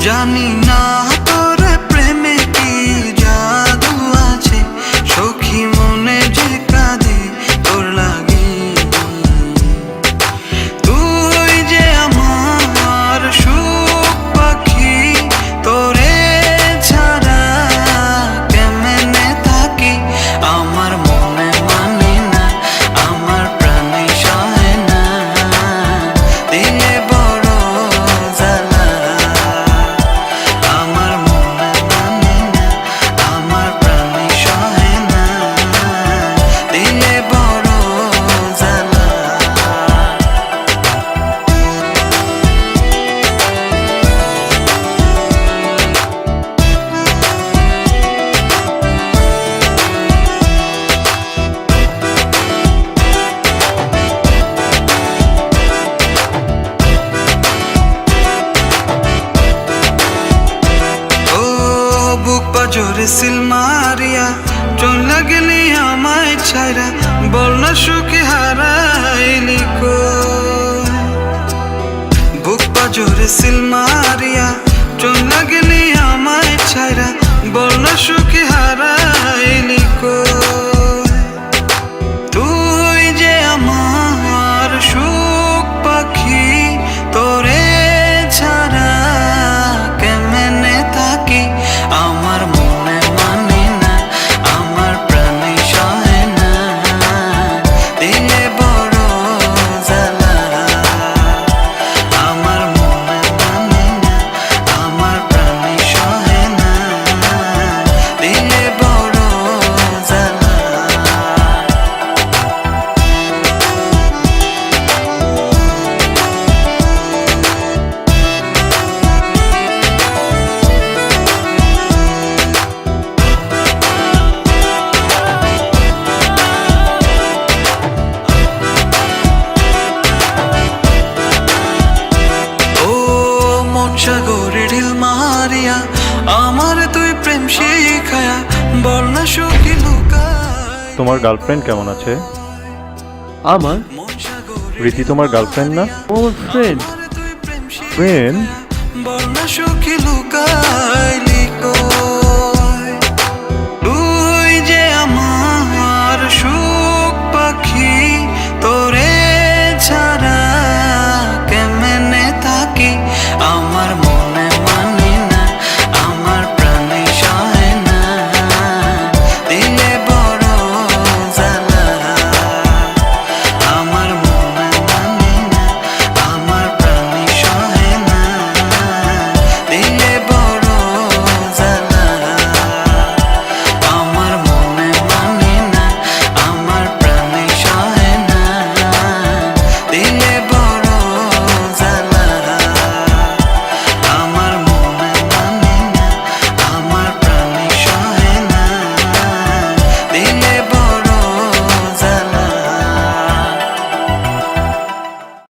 জানি না তোর প্রেমে কি জাদু আছে, সখী মনে যে কাঁদে তোর লাগি। তুই যে আমার সুখ পাখি, তোরে ছাড়া কেমনে থাকি। আমার মনে মানে না, আমার প্রাণে সহে না, দিলে বড় জ্বালা। আমার মনে মানে না, আমার প্রাণে সহে না, দিলে বড় জ্বালা। বুক পাজরে সিল মারিয়া চলে গেলি আমায় ছাইরা, বল না সুখে হারাইলি কই। বুক পাজরে সিল মারিয়া চলে গেলি আমায় ছাইরা, বল না সুখে হারাইলি কই। তুই যে আমার সুখ পাখি, তোরে ছাড়া কেমনে থাকি। আমার মনে মানে না, আমার প্রাণে সহে না, দিলে বড় জ্বালা। আমার মনে মানে না, আমার প্রাণে সহে না, দিলে বড় জ্বালা। সাগরে ঢিল মারিয়া আমার তুই প্রেম শিখায়া, বল না সুখী লুকায়। তোমার গার্লফ্রেন্ড কেমন আছে? আমার রীতি তোমার গার্লফ্রেন্ড না? ওর ফ্রেন্ড। ফ্রেন্ড? বল না সুখী লুকাইলি কই।